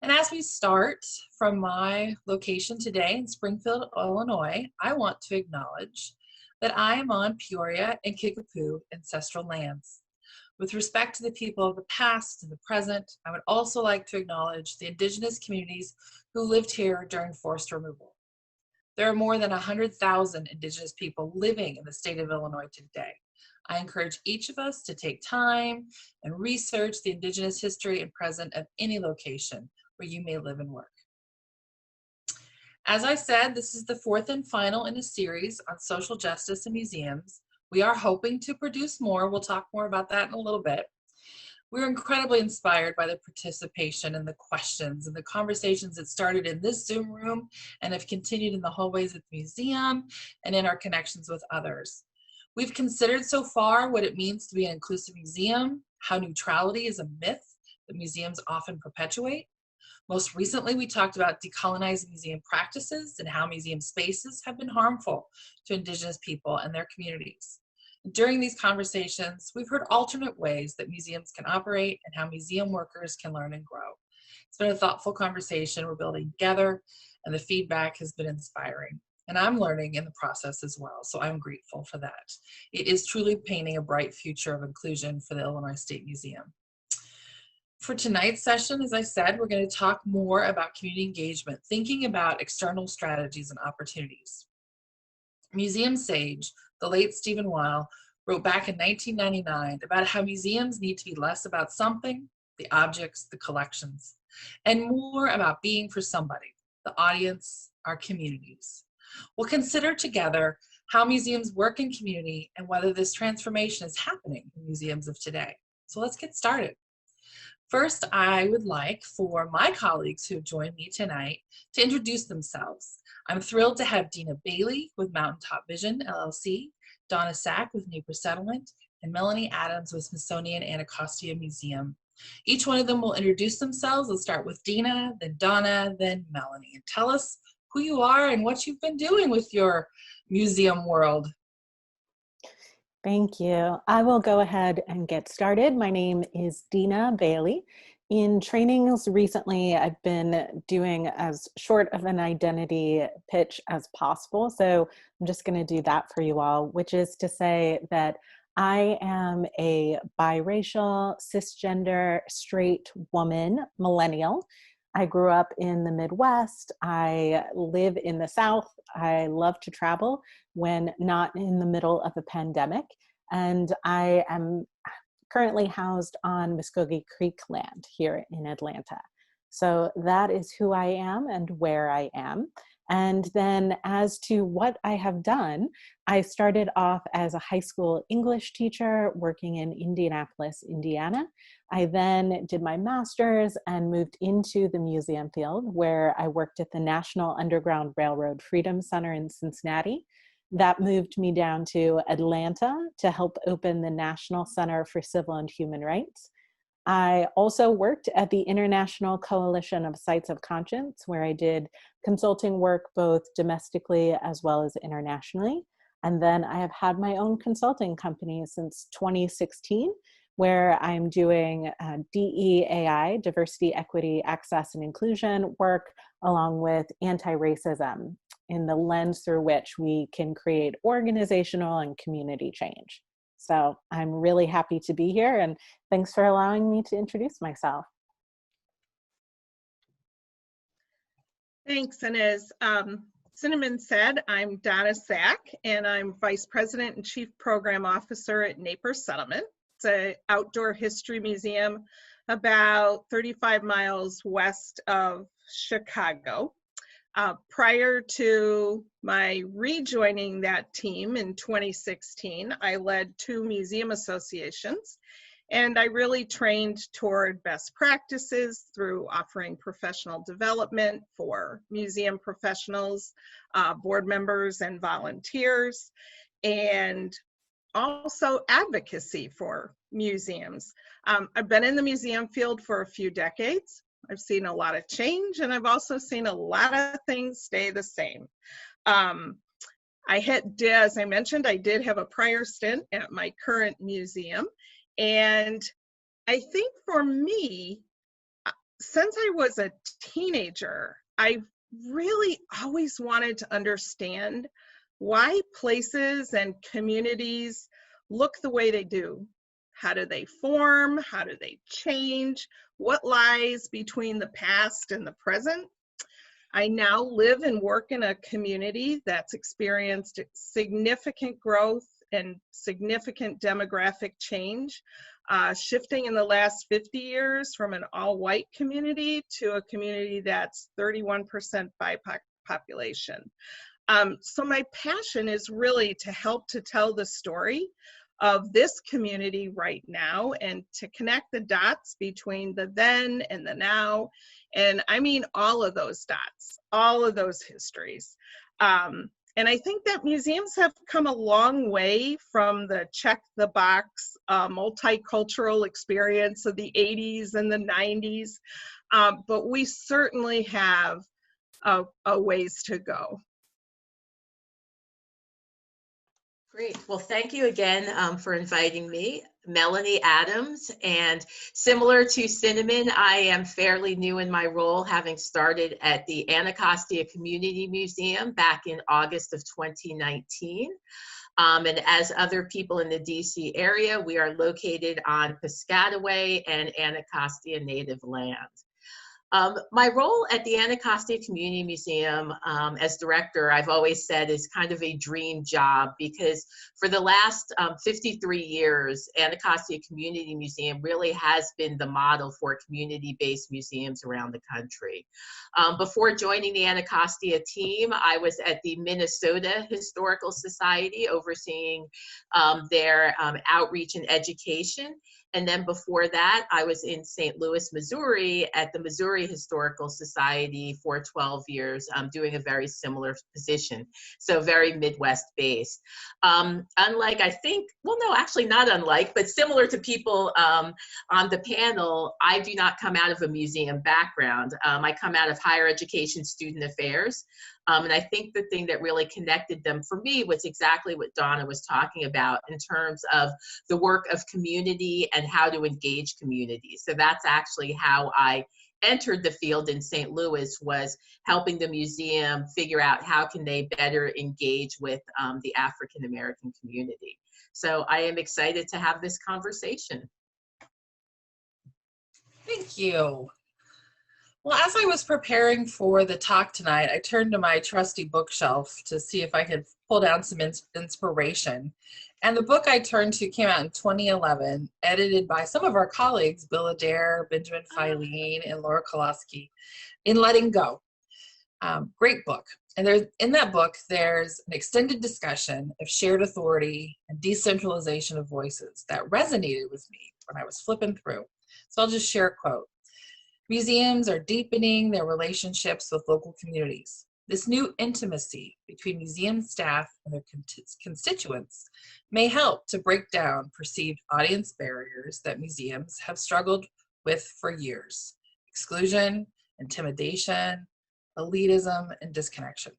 And as we start from my location today in Springfield, Illinois, I want to acknowledge that I am on Peoria and Kickapoo ancestral lands. With respect to the people of the past and the present, I would also like to acknowledge the Indigenous communities who lived here during forced removal. There are more than 100,000 Indigenous people living in the state of Illinois today. I encourage each of us to take time and research the Indigenous history and present of any location where you may live and work. As I said, this is the fourth and final in a series on social justice and museums. We are hoping to produce more. We'll talk more about that in a little bit. We're incredibly inspired by the participation and the questions and the conversations that started in this Zoom room and have continued in the hallways at the museum and in our connections with others. We've considered so far what it means to be an inclusive museum, how neutrality is a myth that museums often perpetuate. Most recently, we talked about decolonizing museum practices and how museum spaces have been harmful to Indigenous people and their communities. During these conversations, we've heard alternate ways that museums can operate and how museum workers can learn and grow. It's been a thoughtful conversation we're building together, and the feedback has been inspiring. And I'm learning in the process as well, so I'm grateful for that. It is truly painting a bright future of inclusion for the Illinois State Museum. For tonight's session, as I said, we're going to talk more about community engagement, thinking about external strategies and opportunities. Museum sage, the late Stephen Weil, wrote back in 1999 about how museums need to be less about something, the objects, the collections, and more about being for somebody, the audience, our communities. We'll consider together how museums work in community and whether this transformation is happening in museums of today. So let's get started. First, I would like for my colleagues who have joined me tonight to introduce themselves. I'm thrilled to have Dina Bailey with Mountaintop Vision, LLC, Donna with Neighbor Settlement, and Melanie Adams with Smithsonian Anacostia Museum. Each one of them will introduce themselves. Let's start with Dina, then Donna, then Melanie, and tell us who you are and what you've been doing with your museum world. Thank you. I will go ahead and get started. My name is Dina Bailey. In trainings recently, I've been doing as short of an identity pitch as possible. So I'm just going to do that for you all, which is to say that I am a biracial, cisgender, straight woman, millennial. I grew up in the Midwest. I live in the South. I love to travel when not in the middle of a pandemic. And I am currently housed on Muskogee Creek land here in Atlanta. So that is who I am and where I am. And then as to what I have done, I started off as a high school English teacher working in Indianapolis, Indiana. I then did my master's and moved into the museum field where I worked at the National Underground Railroad Freedom Center in Cincinnati. That moved me down to Atlanta to help open the National Center for Civil and Human Rights. I also worked at the International Coalition of Sites of Conscience, where I did consulting work both domestically as well as internationally. And then I have had my own consulting company since 2016, where I'm doing DEAI, diversity, equity, access, and inclusion work, along with anti-racism in the lens through which we can create organizational and community change. So I'm really happy to be here, and thanks for allowing me to introduce myself. Thanks, and as Cinnamon said, I'm Donna Sack, and I'm Vice President and Chief Program Officer at Neighbor Settlement. It's an outdoor history museum about 35 miles west of Chicago. Prior to my rejoining that team in 2016, I led 2 museum associations, and I really trained toward best practices through offering professional development for museum professionals, board members, and volunteers, and also advocacy for museums. I've been in the museum field for a few decades. I've seen a lot of change, and I've also seen a lot of things stay the same. As I mentioned, I did have a prior stint at my current museum, and I think for me, since I was a teenager, I really always wanted to understand why places and communities look the way they do. How do they form? How do they change? What lies between the past and the present? I now live and work in a community that's experienced significant growth and significant demographic change, shifting in the last 50 years from an all-white community to a community that's 31% BIPOC population. So my passion is really to help to tell the story of this community right now and to connect the dots between the then and the now. And I mean all of those dots, all of those histories. And I think that museums have come a long way from the check the box multicultural experience of the 80s and the 90s, but we certainly have a ways to go. Great. Well, thank you again for inviting me. Melanie Adams, and similar to Cinnamon, I am fairly new in my role, having started at the Anacostia Community Museum back in August of 2019. And as other people in the DC area, we are located on Piscataway and Anacostia Native land. My role at the Anacostia Community Museum as director, I've always said, is kind of a dream job, because for the last 53 years, Anacostia Community Museum really has been the model for community-based museums around the country. Before joining the Anacostia team, I was at the Minnesota Historical Society overseeing their outreach and education. And then before that, I was in St. Louis, Missouri at the Missouri Historical Society for 12 years, doing a very similar position. So very Midwest based. Unlike, I think, well, no, actually not unlike, but similar to people on the panel, I do not come out of a museum background. I come out of higher education student affairs. And I think the thing that really connected them for me was exactly what Donna was talking about in terms of the work of community and how to engage community. So that's actually how I entered the field in St. Louis, was helping the museum figure out how can they better engage with the African American community. So I am excited to have this conversation. Thank you. Well, as I was preparing for the talk tonight, I turned to my trusty bookshelf to see if I could pull down some inspiration. And the book I turned to came out in 2011, edited by some of our colleagues, Bill Adair, Benjamin Filene, and Laura Koloski, In Letting Go. Great book. And in that book, there's an extended discussion of shared authority and decentralization of voices that resonated with me when I was flipping through. So I'll just share a quote. Museums are deepening their relationships with local communities. This new intimacy between museum staff and their constituents may help to break down perceived audience barriers that museums have struggled with for years: exclusion, intimidation, elitism, and disconnection.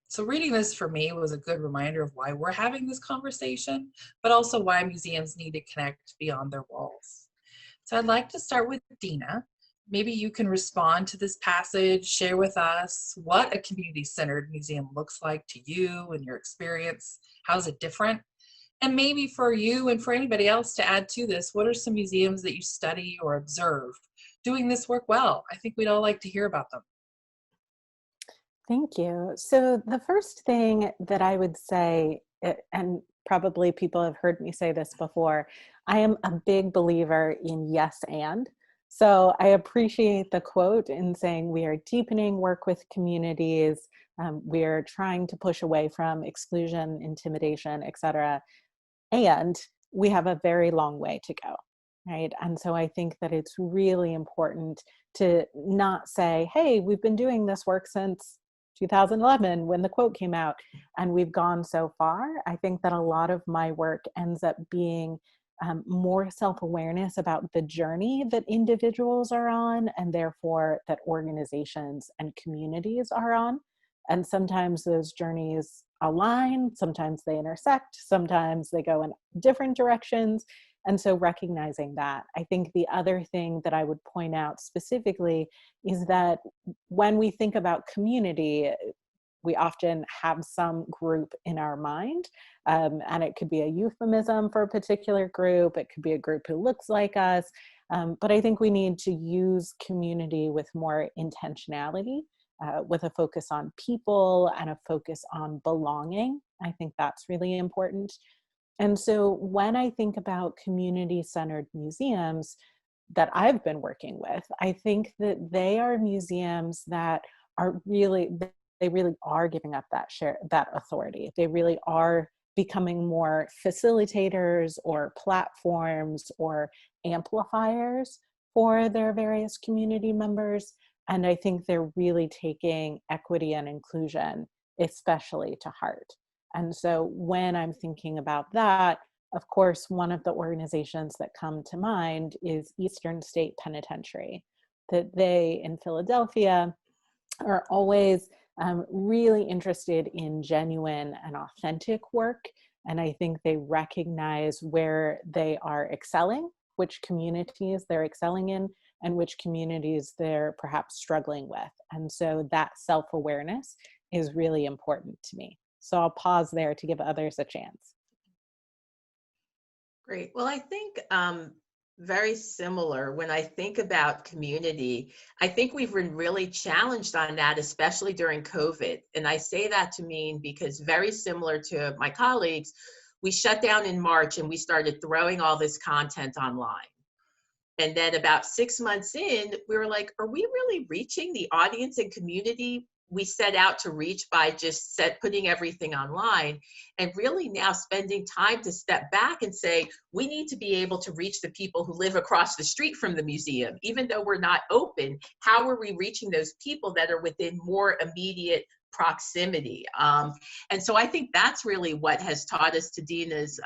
So reading this for me was a good reminder of why we're having this conversation, but also why museums need to connect beyond their walls. So I'd like to start with Dina. Maybe you can respond to this passage, share with us what a community-centered museum looks like to you and your experience. How is it different? And maybe for you and for anybody else to add to this, what are some museums that you study or observe doing this work well? I think we'd all like to hear about them. Thank you. So the first thing that I would say, and probably people have heard me say this before, I am a big believer in yes and. So I appreciate the quote in saying we are deepening work with communities, we're trying to push away from exclusion, intimidation, et cetera, and we have a very long way to go, right? And so I think that it's really important to not say, hey, we've been doing this work since 2011 when the quote came out and we've gone so far. I think that a lot of my work ends up being more self-awareness about the journey that individuals are on, and therefore that organizations and communities are on. And sometimes those journeys align, sometimes they intersect, sometimes they go in different directions. And so recognizing that, I think the other thing that I would point out specifically is that when we think about community, we often have some group in our mind, and it could be a euphemism for a particular group. It could be a group who looks like us. But I think we need to use community with more intentionality, with a focus on people and a focus on belonging. I think that's really important. And so when I think about community-centered museums that I've been working with, I think that they are museums that are really, they really are giving up that authority. They really are becoming more facilitators or platforms or amplifiers for their various community members. And I think they're really taking equity and inclusion, especially to heart. And so when I'm thinking about that, of course, one of the organizations that come to mind is Eastern State Penitentiary, that they in Philadelphia are always really interested in genuine and authentic work. And I think they recognize where they are excelling, which communities they're excelling in, and which communities they're perhaps struggling with. And so that self-awareness is really important to me. So I'll pause there to give others a chance. Great. Well, I think very similar. When I think about community, I think we've been really challenged on that, especially during COVID. And I say that to mean because very similar to my colleagues, we shut down in March and we started throwing all this content online. And then about 6 months in, we were like, are we really reaching the audience and community we set out to reach by just putting everything online? And really now spending time to step back and say, we need to be able to reach the people who live across the street from the museum. Even though we're not open, how are we reaching those people that are within more immediate proximity? And so I think that's really what has taught us, to Dina's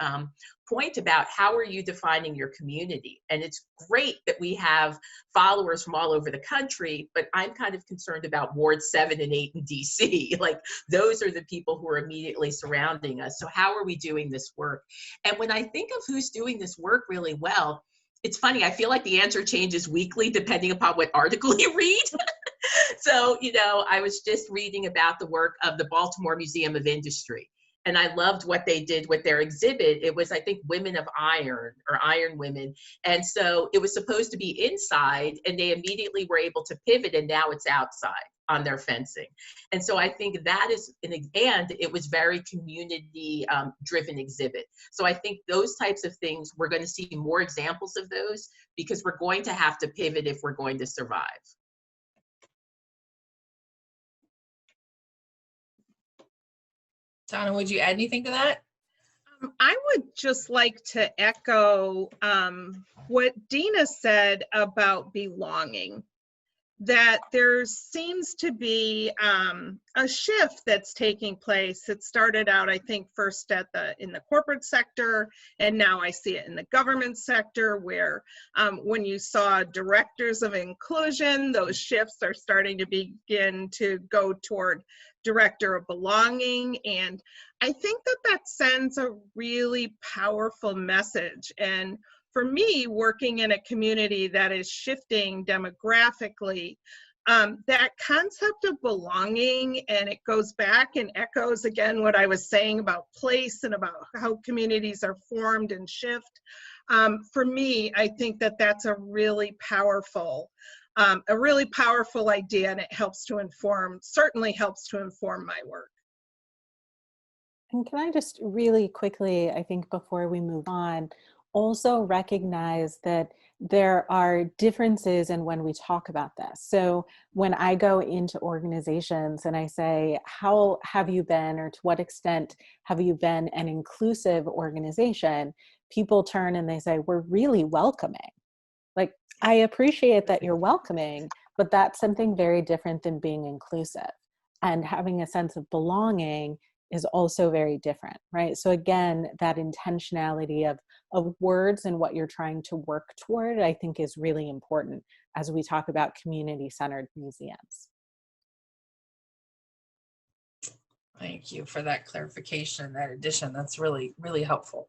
point about how are you defining your community. And it's great that we have followers from all over the country, but I'm kind of concerned about Ward 7 and 8 in DC. Like, those are the people who are immediately surrounding us. So how are we doing this work? And when I think of who's doing this work really well, it's funny, I feel like the answer changes weekly depending upon what article you read. So, I was just reading about the work of the Baltimore Museum of Industry. And I loved what they did with their exhibit. It was, I think, Women of Iron, or Iron Women. And so it was supposed to be inside, and they immediately were able to pivot, and now it's outside on their fencing. And so I think that is, and it was very community driven exhibit. So I think those types of things, we're going to see more examples of those, because we're going to have to pivot if we're going to survive. Donna, would you add anything to that? I would just like to echo what Dina said about belonging, that there seems to be a shift that's taking place. It started out, I think, first in the corporate sector, and now I see it in the government sector, where when you saw directors of inclusion, those shifts are starting to begin to go toward director of belonging. And I think that sends a really powerful message. And for me, working in a community that is shifting demographically, that concept of belonging, and it goes back and echoes again what I was saying about place and about how communities are formed and shift. For me, I think that that's a really powerful idea, and it helps to inform, certainly helps to inform my work. And can I just really quickly, I think before we move on, also recognize that there are differences in when we talk about this. So when I go into organizations and I say, how have you been, or to what extent have you been an inclusive organization? People turn and they say, we're really welcoming. Like, I appreciate that you're welcoming, but that's something very different than being inclusive. And having a sense of belonging is also very different, right? So again, that intentionality of words and what you're trying to work toward, I think, is really important as we talk about community-centered museums. Thank you for that clarification, that addition. That's really, really helpful.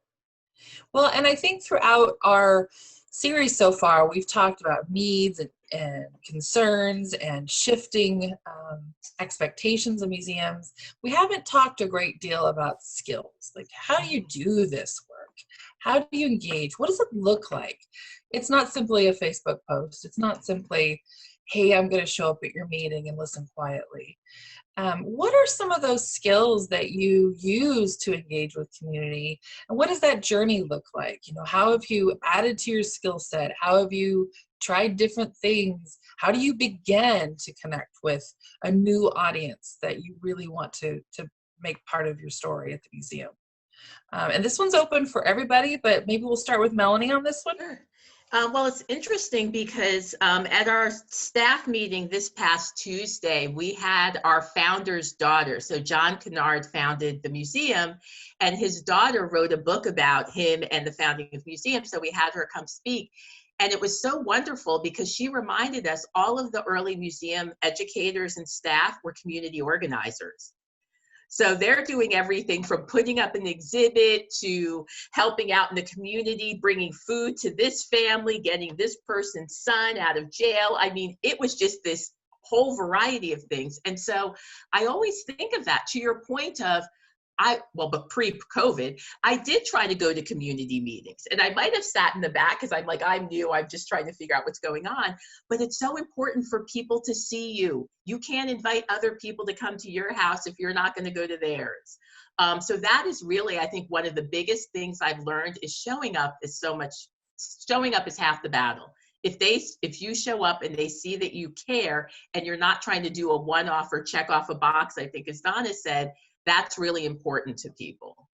Well, and I think throughout our series so far, we've talked about needs and concerns and shifting expectations of museums. We haven't talked a great deal about skills. Like, how do you do this work? How do you engage? What does it look like? It's not simply a Facebook post. It's not simply, hey, I'm going to show up at your meeting and listen quietly. What are some of those skills that you use to engage with community, and what does that journey look like? You know, how have you added to your skill set? How have you tried different things? How do you begin to connect with a new audience that you really want to make part of your story at the museum? And this one's open for everybody, but maybe we'll start with Melanie on this one. Sure. Well, it's interesting because at our staff meeting this past Tuesday, we had our founder's daughter. So John Kennard founded the museum, and his daughter wrote a book about him and the founding of the museum. So we had her come speak. And it was so wonderful because she reminded us all of the early museum educators and staff were community organizers. So they're doing everything from putting up an exhibit to helping out in the community, bringing food to this family, getting this person's son out of jail. I mean, it was just this whole variety of things. And so I always think of that, to your point of, but pre-COVID, I did try to go to community meetings, and I might have sat in the back because I'm new, I'm just trying to figure out what's going on. But it's so important for people to see you. You can't invite other people to come to your house if you're not going to go to theirs. So that is really, I think, one of the biggest things I've learned is showing up is half the battle. If you show up and they see that you care and you're not trying to do a one-off or check off a box, I think as Donna said, that's really important to people.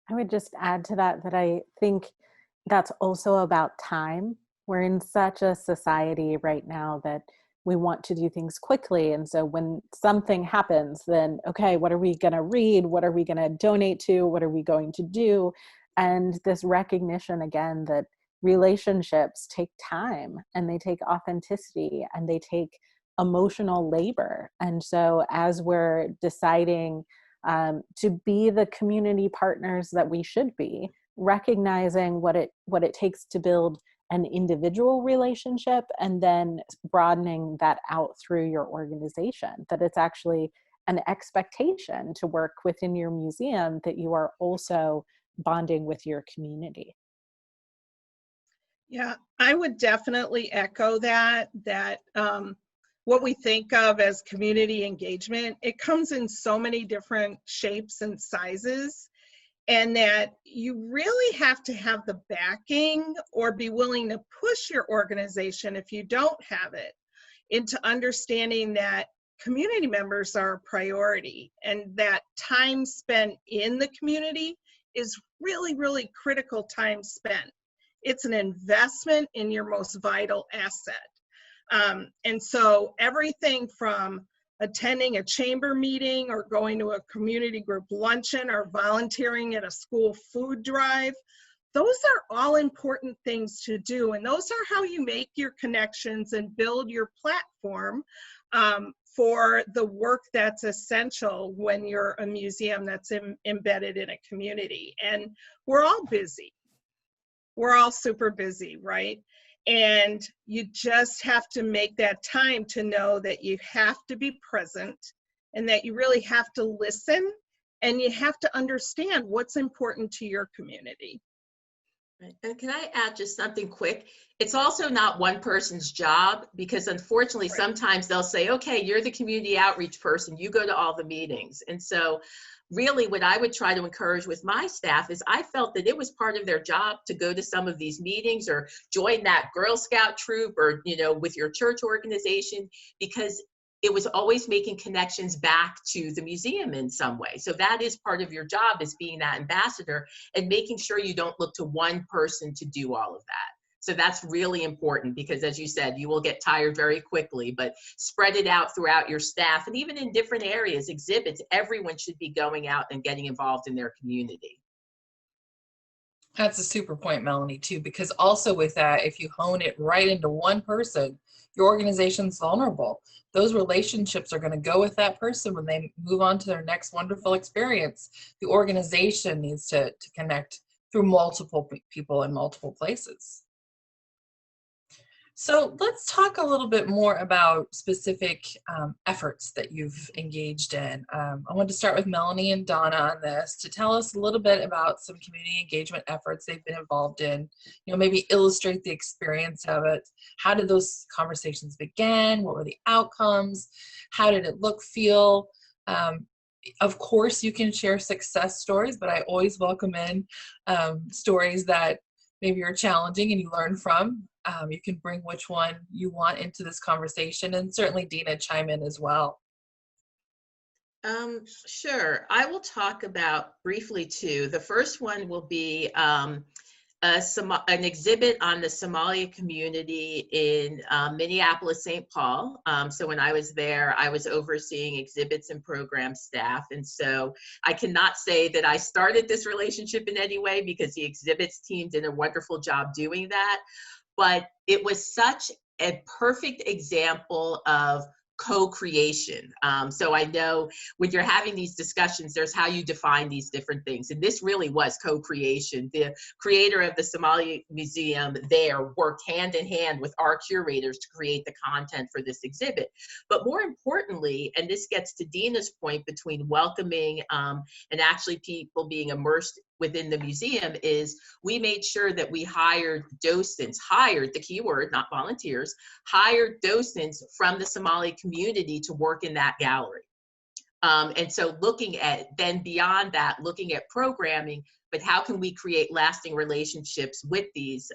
I would just add to that I think that's also about time. We're in such a society right now that we want to do things quickly. And so when something happens, then, okay, what are we going to read? What are we going to donate to? What are we going to do? And this recognition again that relationships take time, and they take authenticity, and they take emotional labor. And so as we're deciding to be the community partners that we should be, recognizing what it takes to build an individual relationship, and then broadening that out through your organization, that it's actually an expectation to work within your museum, that you are also bonding with your community. Yeah, I would definitely echo that what we think of as community engagement, it comes in so many different shapes and sizes, and that you really have to have the backing or be willing to push your organization, if you don't have it, into understanding that community members are a priority, and that time spent in the community is really, really critical time spent. It's an investment in your most vital asset. And so everything from attending a chamber meeting or going to a community group luncheon or volunteering at a school food drive, those are all important things to do. And those are how you make your connections and build your platform for the work that's essential when you're a museum that's embedded in a community. And we're all busy. We're all super busy, right? And you just have to make that time to know that you have to be present, and that you really have to listen, and you have to understand what's important to your community. And can I add just something quick? It's also not one person's job, because unfortunately, Right. Sometimes they'll say, okay, you're the community outreach person, you go to all the meetings. And so really what I would try to encourage with my staff is, I felt that it was part of their job to go to some of these meetings or join that Girl Scout troop, or, with your church organization, because it was always making connections back to the museum in some way. So that is part of your job, is being that ambassador and making sure you don't look to one person to do all of that. So that's really important, because as you said, you will get tired very quickly, but spread it out throughout your staff, and even in different areas, exhibits, everyone should be going out and getting involved in their community. That's a super point, Melanie, too, because also with that, if you hone it right into one person, your organization's vulnerable. Those relationships are going to go with that person when they move on to their next wonderful experience. The organization needs to connect through multiple people in multiple places. So let's talk a little bit more about specific efforts that you've engaged in. I want to start with Melanie and Donna on this to tell us a little bit about some community engagement efforts they've been involved in. You know, maybe illustrate the experience of it. How did those conversations begin? What were the outcomes? How did it look, feel? Of course, you can share success stories, but I always welcome in stories that maybe are challenging and you learn from. You can bring which one you want into this conversation, and certainly Dina, chime in as well. Sure. I will talk about briefly two. The first one will be an exhibit on the Somalia community in Minneapolis-St. Paul. So when I was there, I was overseeing exhibits and program staff. And so I cannot say that I started this relationship in any way because the exhibits team did a wonderful job doing that. But it was such a perfect example of co-creation. So I know when you're having these discussions, there's how you define these different things. And this really was co-creation. The creator of the Somalia Museum there worked hand in hand with our curators to create the content for this exhibit. But more importantly, and this gets to Dina's point between welcoming and actually people being immersed within the museum, is we made sure that we hired docents, the key word, not volunteers, hired docents from the Somali community to work in that gallery. And so looking at, then beyond that, looking at programming, but how can we create lasting relationships with these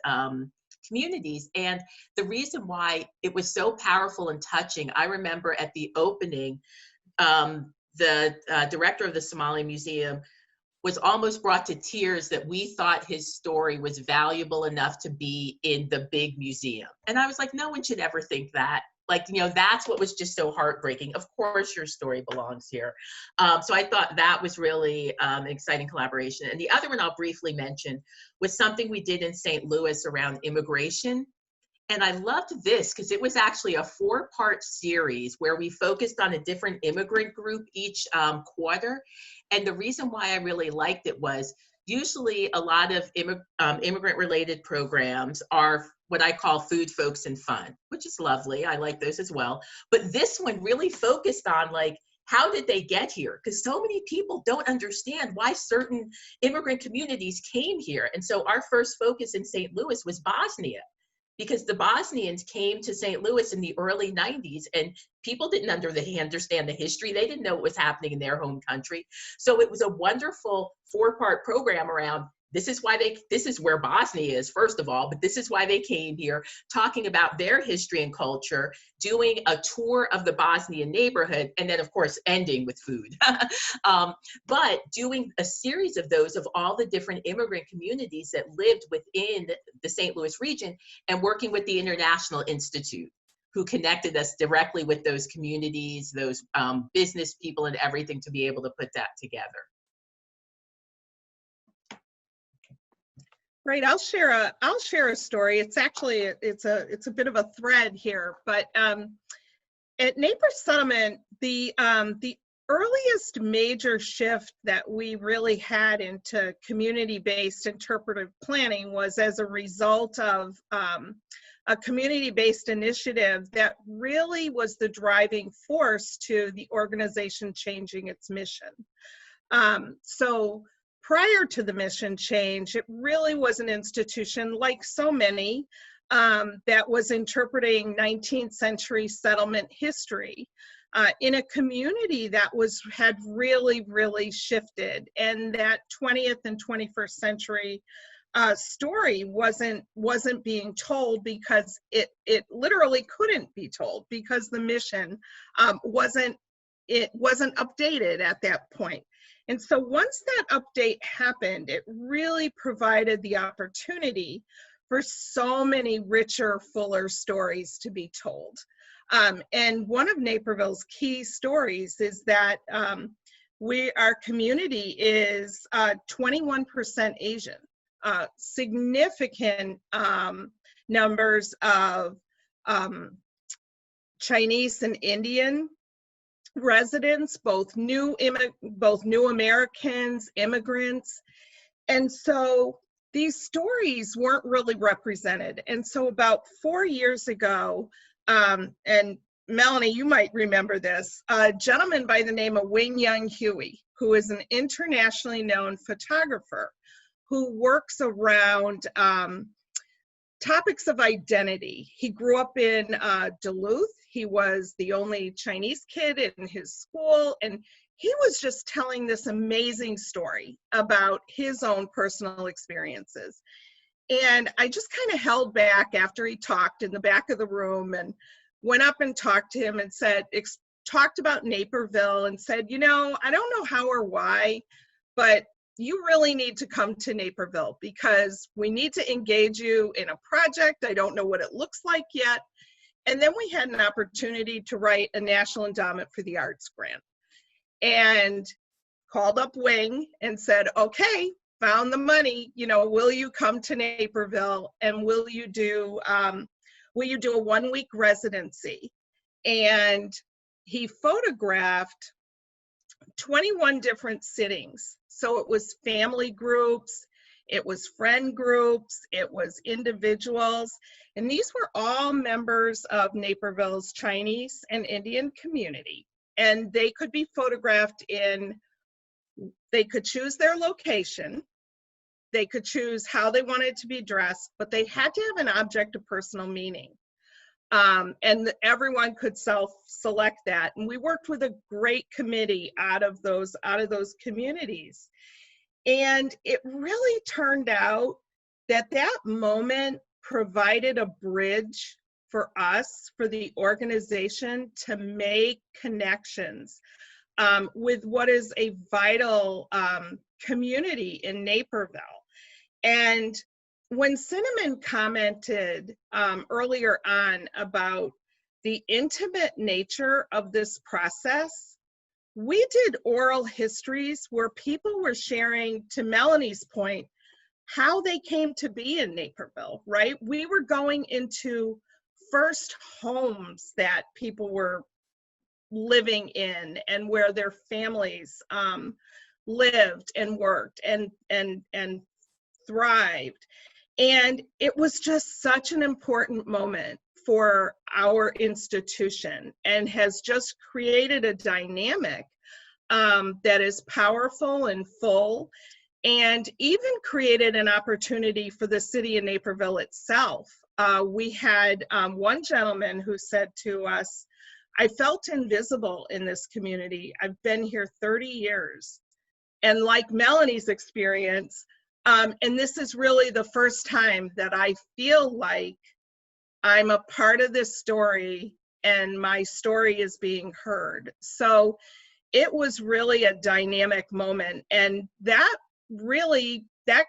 communities? And the reason why it was so powerful and touching, I remember at the opening, the director of the Somali Museum was almost brought to tears that we thought his story was valuable enough to be in the big museum. And I was like, no one should ever think that. Like, you know, that's what was just so heartbreaking. Of course, your story belongs here. So I thought that was really an exciting collaboration. And the other one I'll briefly mention was something we did in St. Louis around immigration. And I loved this because it was actually a 4-part series where we focused on a different immigrant group each quarter. And the reason why I really liked it was usually a lot of immigrant-related programs are what I call food, folks, and fun, which is lovely. I like those as well. But this one really focused on, like, how did they get here? Because so many people don't understand why certain immigrant communities came here. And so our first focus in St. Louis was Bosnia, because the Bosnians came to St. Louis in the early 90s and people didn't understand the history. They didn't know what was happening in their home country. So it was a wonderful 4-part program around this is where Bosnia is, first of all, but this is why they came here, talking about their history and culture, doing a tour of the Bosnian neighborhood, and then of course ending with food. But doing a series of those of all the different immigrant communities that lived within the St. Louis region, and working with the International Institute, who connected us directly with those communities, those business people and everything to be able to put that together. Right, I'll share a story. It's actually it's a bit of a thread here, but at Naples Settlement, the earliest major shift that we really had into community-based interpretive planning was as a result of a community-based initiative that really was the driving force to the organization changing its mission. So prior to the mission change, it really was an institution, like so many, that was interpreting 19th century settlement history in a community that had really shifted, and that 20th and 21st century story wasn't being told because it literally couldn't be told because the mission wasn't updated at that point. And so once that update happened, it really provided the opportunity for so many richer, fuller stories to be told. And one of Naperville's key stories is that our community is 21% Asian. significant numbers of Chinese and Indian residents, both new Americans, immigrants. And so these stories weren't really represented. And so about 4 years ago, and Melanie, you might remember this, a gentleman by the name of Wing Young Huey, who is an internationally known photographer who works around topics of identity. He grew up in Duluth. He was the only Chinese kid in his school, and he was just telling this amazing story about his own personal experiences. And I just kind of held back after he talked in the back of the room and went up and talked to him and talked about Naperville and said, you know, I don't know how or why, but you really need to come to Naperville because we need to engage you in a project. I don't know what it looks like yet. And then we had an opportunity to write a National Endowment for the Arts grant. And called up Wing and said, okay, found the money, you know, will you come to Naperville and will you do a 1-week residency? And he photographed 21 different sittings. So it was family groups, it was friend groups, it was individuals, and these were all members of Naperville's Chinese and Indian community. And they could be photographed they could choose their location, they could choose how they wanted to be dressed, but they had to have an object of personal meaning. And everyone could self-select that. And we worked with a great committee out of those communities. And it really turned out that moment provided a bridge for us, for the organization, to make connections with what is a vital community in Naperville. And when Cinnamon commented earlier on about the intimate nature of this process, we did oral histories where people were sharing, to Melanie's point, how they came to be in Naperville, right? We were going into first homes that people were living in and where their families lived and worked and thrived. And it was just such an important moment for our institution and has just created a dynamic that is powerful and full, and even created an opportunity for the city of Naperville itself. We had one gentleman who said to us, I felt invisible in this community. I've been here 30 years. And like Melanie's experience, and this is really the first time that I feel like I'm a part of this story and my story is being heard. So it was really a dynamic moment, and that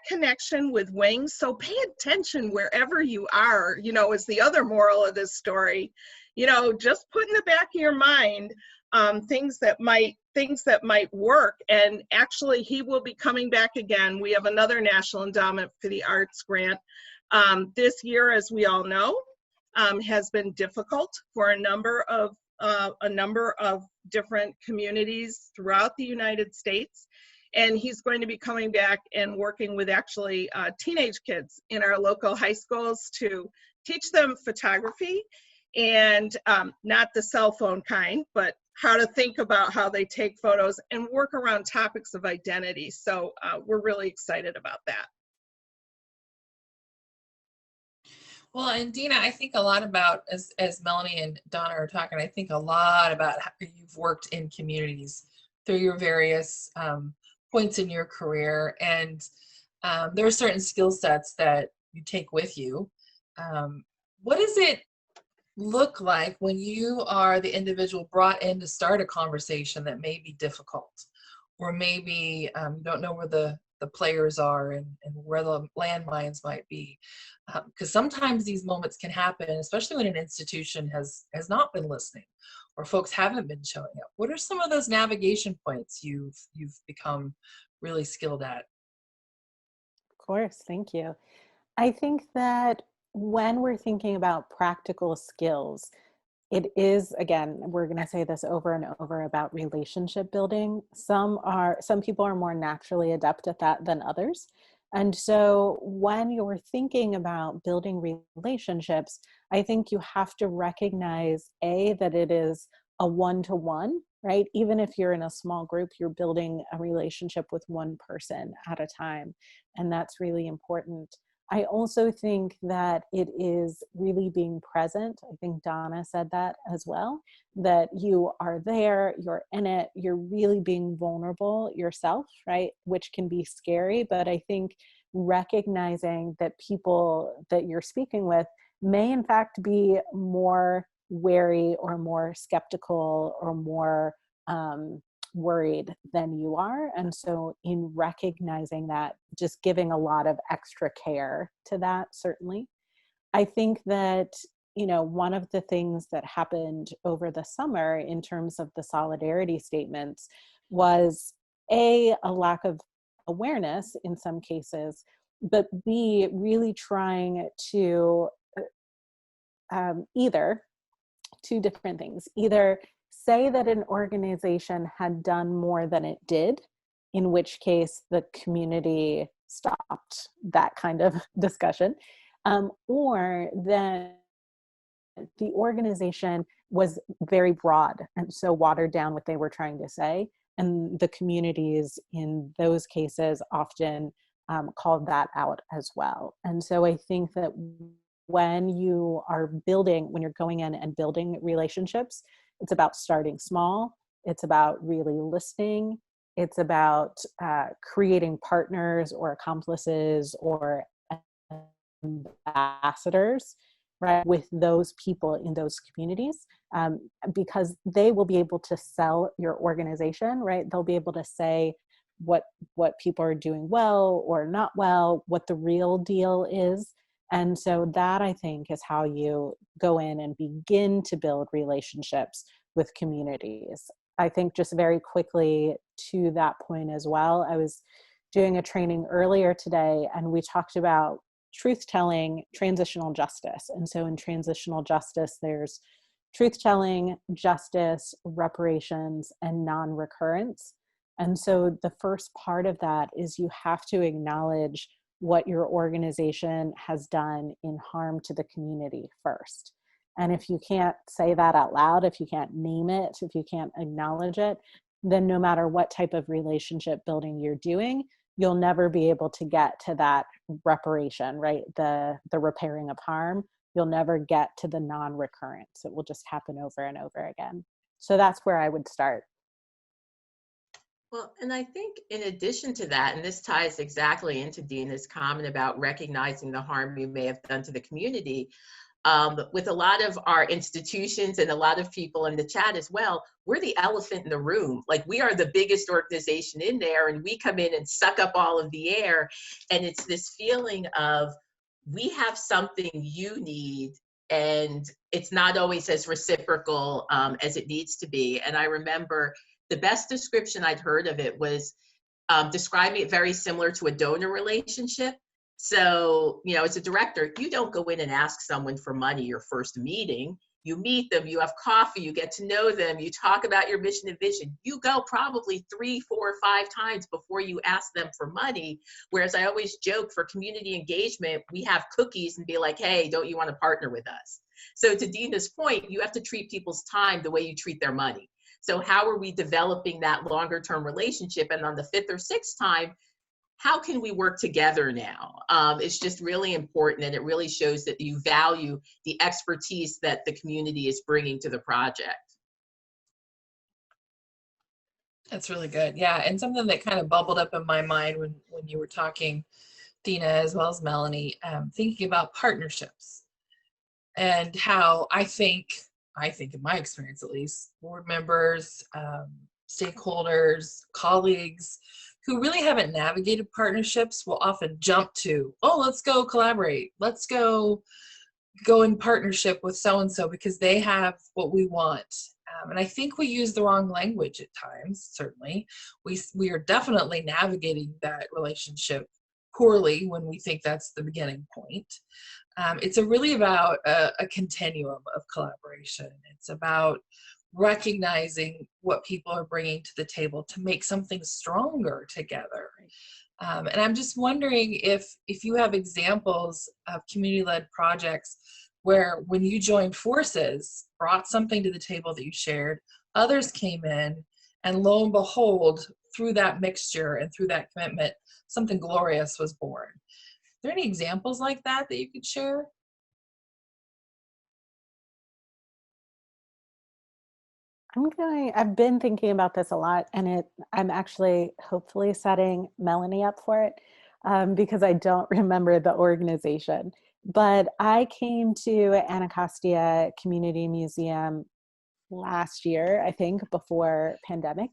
connection with Wing, so pay attention wherever you are, you know, is the other moral of this story. You know, just put in the back of your mind things that might work. And actually, he will be coming back again. We have another National Endowment for the Arts grant. This year, as we all know, has been difficult for a number of different communities throughout the United States. And he's going to be coming back and working with actually teenage kids in our local high schools to teach them photography, and not the cell phone kind, but how to think about how they take photos and work around topics of identity. So we're really excited about that. Well, and Dina, I think a lot about, as Melanie and Donna are talking, I think a lot about how you've worked in communities through your various points in your career. And there are certain skill sets that you take with you. What does it look like when you are the individual brought in to start a conversation that may be difficult, or maybe you don't know where the players are and where the landmines might be? Because sometimes these moments can happen, especially when an institution has not been listening or folks haven't been showing up. What are some of those navigation points you've become really skilled at? Of course. Thank you. I think that when we're thinking about practical skills, it is, again, we're going to say this over and over about relationship building. Some people are more naturally adept at that than others. And so when you're thinking about building relationships, I think you have to recognize, that it is a one-to-one, right? Even if you're in a small group, you're building a relationship with one person at a time. And that's really important. I also think that it is really being present. I think Donna said that as well, that you are there, you're in it, you're really being vulnerable yourself, right? Which can be scary, but I think recognizing that people that you're speaking with may in fact be more wary or more skeptical or more worried than you are. And so in recognizing that, just giving a lot of extra care to that, certainly. I think that, one of the things that happened over the summer in terms of the solidarity statements was a lack of awareness in some cases, but B, really trying to either two different things, either say that an organization had done more than it did, in which case the community stopped that kind of discussion, or that the organization was very broad and so watered down what they were trying to say. And the communities in those cases often called that out as well. And so I think that when you're going in and building relationships, it's about starting small. It's about really listening. It's about creating partners or accomplices or ambassadors, right, with those people in those communities, because they will be able to sell your organization, right? They'll be able to say what people are doing well or not well, what the real deal is. And so that, I think, is how you go in and begin to build relationships with communities. I think just very quickly to that point as well, I was doing a training earlier today and we talked about truth-telling, transitional justice. And so in transitional justice, there's truth-telling, justice, reparations, and non-recurrence. And so the first part of that is you have to acknowledge what your organization has done in harm to the community first. And if you can't say that out loud, if you can't name it, if you can't acknowledge it, then no matter what type of relationship building you're doing, you'll never be able to get to that reparation, right? The repairing of harm. You'll never get to the non-recurrence. It will just happen over and over again. So that's where I would start. Well, and I think in addition to that, and this ties exactly into Dina's comment about recognizing the harm you may have done to the community, with a lot of our institutions and a lot of people in the chat as well, we're the elephant in the room. Like, we are the biggest organization in there and we come in and suck up all of the air. And it's this feeling of, we have something you need, and it's not always as reciprocal as it needs to be. And I remember the best description I'd heard of it was describing it very similar to a donor relationship. So, as a director, you don't go in and ask someone for money your first meeting. You meet them, you have coffee, you get to know them, you talk about your mission and vision. You go probably 3, 4, 5 times before you ask them for money. Whereas I always joke, for community engagement, we have cookies and be like, hey, don't you want to partner with us? So to Dina's point, you have to treat people's time the way you treat their money. So how are we developing that longer term relationship? And on the 5th or 6th time, how can we work together now? It's just really important, and it really shows that you value the expertise that the community is bringing to the project. That's really good. Yeah, and something that kind of bubbled up in my mind when you were talking, Dina, as well as Melanie, thinking about partnerships and how I think in my experience at least, board members, stakeholders, colleagues who really haven't navigated partnerships will often jump to, oh, let's go collaborate. Let's go in partnership with so-and-so because they have what we want. And I think we use the wrong language at times, certainly. We are definitely navigating that relationship poorly when we think that's the beginning point. It's really about a continuum of collaboration. It's about recognizing what people are bringing to the table to make something stronger together. And I'm just wondering if you have examples of community-led projects where when you joined forces, brought something to the table that you shared, others came in, and lo and behold, through that mixture and through that commitment, something glorious was born. Are there any examples like that you could share? I've been thinking about this a lot, and I'm actually hopefully setting Melanie up for it because I don't remember the organization. But I came to Anacostia Community Museum last year, I think, before pandemic.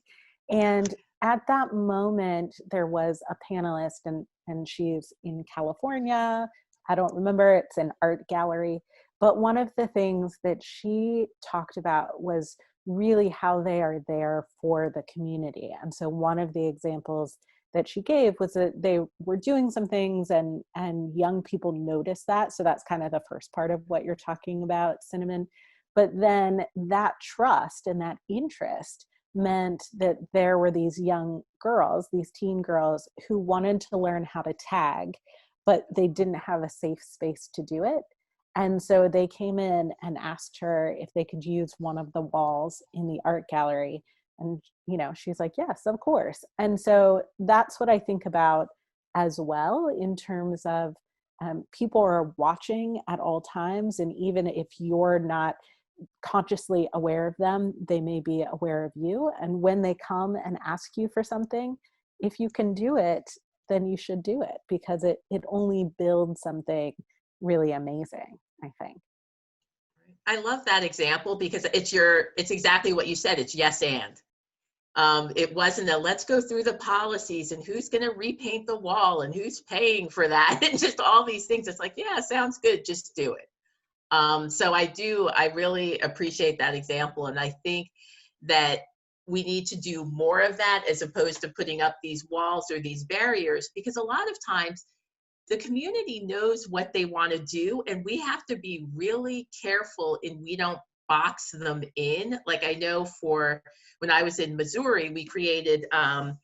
And at that moment, there was a panelist, and she's in California. I don't remember, it's an art gallery. But one of the things that she talked about was really how they are there for the community. And so one of the examples that she gave was that they were doing some things and young people noticed that. So that's kind of the first part of what you're talking about, Cinnamon. But then that trust and that interest meant that there were these young girls, these teen girls, who wanted to learn how to tag, but they didn't have a safe space to do it. And so they came in and asked her if they could use one of the walls in the art gallery. And, she's like, yes, of course. And so that's what I think about as well, in terms of people are watching at all times. And even if you're not consciously aware of them, they may be aware of you. And when they come and ask you for something, if you can do it, then you should do it, because it only builds something really amazing, I think. I love that example because it's exactly what you said. It's yes and. It wasn't a let's go through the policies and who's going to repaint the wall and who's paying for that and just all these things. It's like, yeah, sounds good, just do it. So I really appreciate that example. And I think that we need to do more of that as opposed to putting up these walls or these barriers, because a lot of times the community knows what they want to do, and we have to be really careful and we don't box them in. Like I know when I was in Missouri, we created a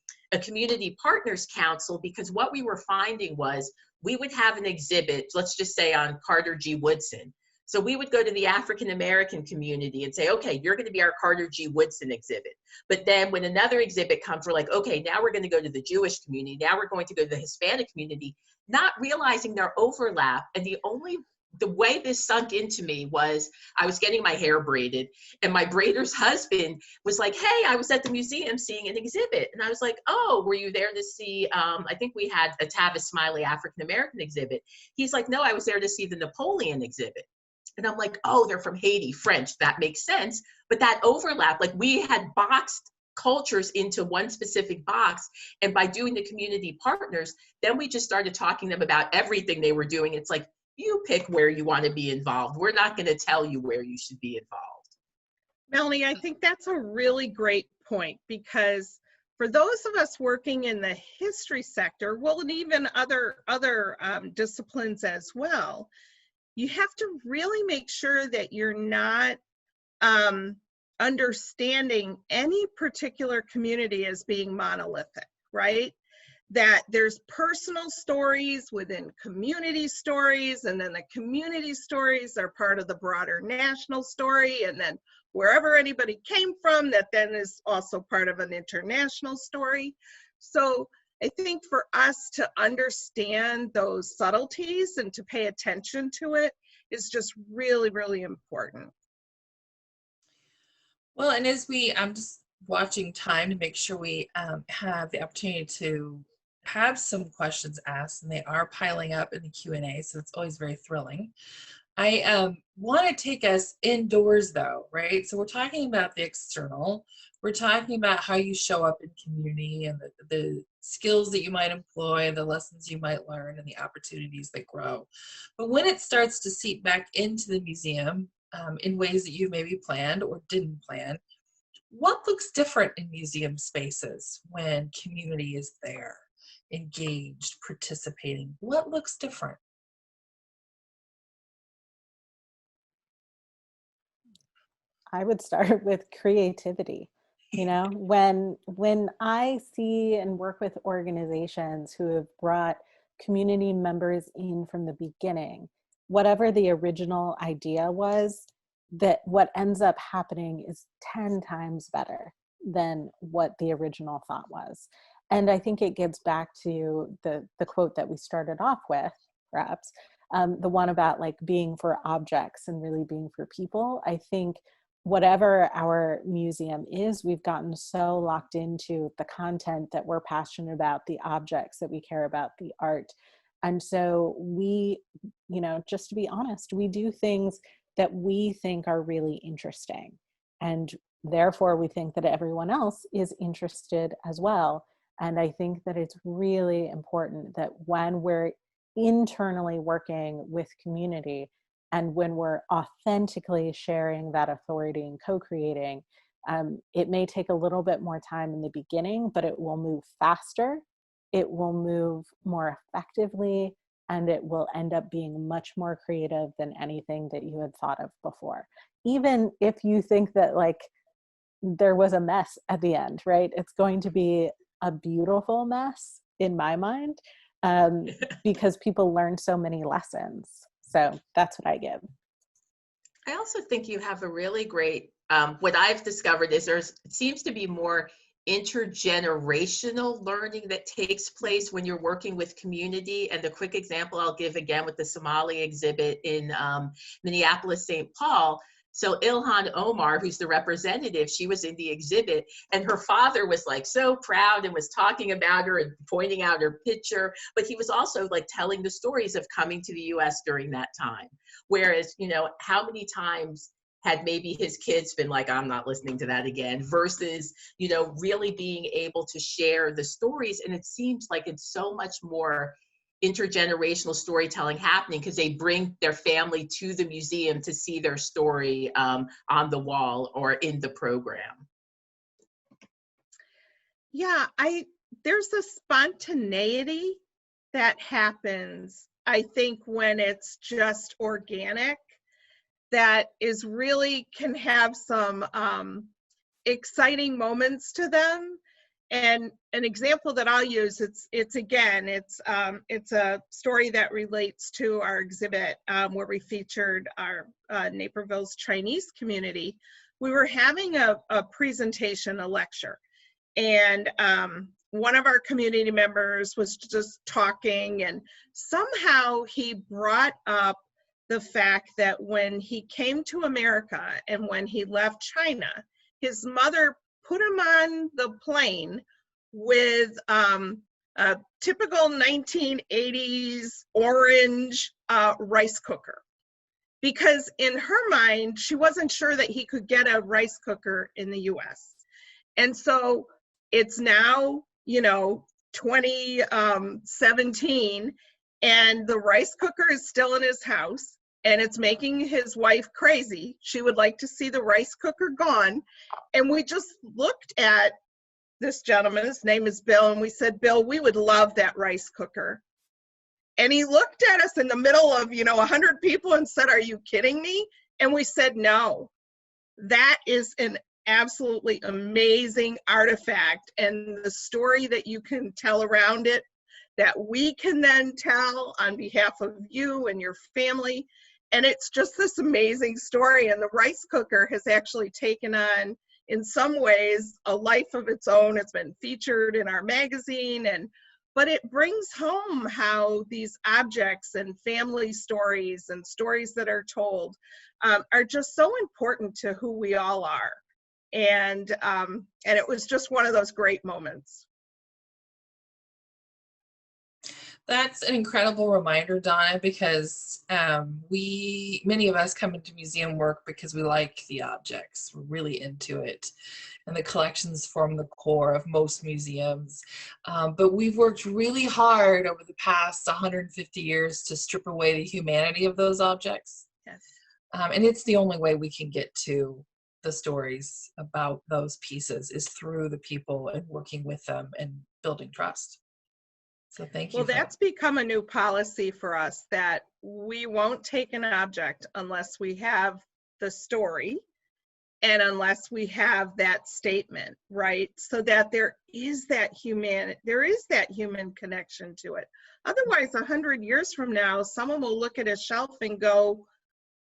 community partners council, because what we were finding was we would have an exhibit, let's just say on Carter G. Woodson. So we would go to the African-American community and say, okay, you're going to be our Carter G. Woodson exhibit. But then when another exhibit comes, we're like, okay, now we're going to go to the Jewish community. Now we're going to go to the Hispanic community, not realizing their overlap. And the way this sunk into me was I was getting my hair braided, and my braider's husband was like, hey, I was at the museum seeing an exhibit. And I was like, oh, were you there to see, I think we had a Tavis Smiley African-American exhibit. He's like, no, I was there to see the Napoleon exhibit. And I'm like, oh, they're from Haiti, French. That makes sense. But that overlap, like we had boxed cultures into one specific box. And by doing the community partners, then we just started talking to them about everything they were doing. It's like, you pick where you want to be involved. We're not going to tell you where you should be involved. Melanie, I think that's a really great point, because for those of us working in the history sector, well, and even other disciplines as well, you have to really make sure that you're not understanding any particular community as being monolithic, right? That there's personal stories within community stories, and then the community stories are part of the broader national story, and then wherever anybody came from, that then is also part of an international story. So I think for us to understand those subtleties and to pay attention to it is just really, really important. Well, and I'm just watching time to make sure we have the opportunity to have some questions asked, and they are piling up in the Q&A, so it's always very thrilling. I want to take us indoors though, right? So we're talking about the external. We're talking about how you show up in community and the skills that you might employ, the lessons you might learn, and the opportunities that grow. But when it starts to seep back into the museum in ways that you maybe planned or didn't plan, what looks different in museum spaces when community is there? engaged, participating? What looks different? I would start with creativity. You know, when I see and work with organizations who have brought community members in from the beginning, whatever the original idea was, that what ends up happening is 10 times better than what the original thought was. And I think it gets back to the quote that we started off with, perhaps, the one about like being for objects and really being for people. I think whatever our museum is, we've gotten so locked into the content that we're passionate about, the objects that we care about, the art. And so we, you know, just to be honest, we do things that we think are really interesting. And therefore we think that everyone else is interested as well. And I think that it's really important that when we're internally working with community, and when we're authentically sharing that authority and co-creating, it may take a little bit more time in the beginning, but it will move faster, it will move more effectively, and it will end up being much more creative than anything that you had thought of before. Even if you think that like there was a mess at the end, right? It's going to be a beautiful mess in my mind, because people learned so many lessons. So that's what I give. I also think you have a really great, what I've discovered is it seems to be more intergenerational learning that takes place when you're working with community. And the quick example I'll give again with the Somalia exhibit in Minneapolis-St. Paul. So Ilhan Omar, who's the representative, she was in the exhibit, and her father was like so proud and was talking about her and pointing out her picture, but he was also like telling the stories of coming to the US during that time. Whereas, you know, how many times had maybe his kids been like, I'm not listening to that again, versus, you know, really being able to share the stories. And it seems like it's so much more intergenerational storytelling happening because they bring their family to the museum to see their story on the wall or in the program. Yeah, there's a spontaneity that happens, I think, when it's just organic, that is really can have some exciting moments to them. And an example that I'll use, it's a story that relates to our exhibit where we featured our Naperville's Chinese community. We were having a presentation, a lecture, and one of our community members was just talking, and somehow he brought up the fact that when he came to America and when he left China, his mother put him on the plane with a typical 1980s orange rice cooker. Because in her mind, she wasn't sure that he could get a rice cooker in the US. And so it's now, you know, 2017, and the rice cooker is still in his house. And it's making his wife crazy. She would like to see the rice cooker gone. And we just looked at this gentleman, his name is Bill, and we said, Bill, we would love that rice cooker. And he looked at us in the middle of, you know, 100 people and said, are you kidding me? And we said, no. That is an absolutely amazing artifact. And the story that you can tell around it, that we can then tell on behalf of you and your family. And it's just this amazing story. And the rice cooker has actually taken on, in some ways, a life of its own. It's been featured in our magazine, but it brings home how these objects and family stories and stories that are told are just so important to who we all are. And it was just one of those great moments. That's an incredible reminder, Donna, because many of us come into museum work because we like the objects. We're really into it. And the collections form the core of most museums. But we've worked really hard over the past 150 years to strip away the humanity of those objects. Yes. And it's the only way we can get to the stories about those pieces is through the people and working with them and building trust. So thank you. Well, that's become a new policy for us, that we won't take an object unless we have the story and unless we have that statement, right? So that there is that human connection to it. Otherwise, 100 years from now, someone will look at a shelf and go,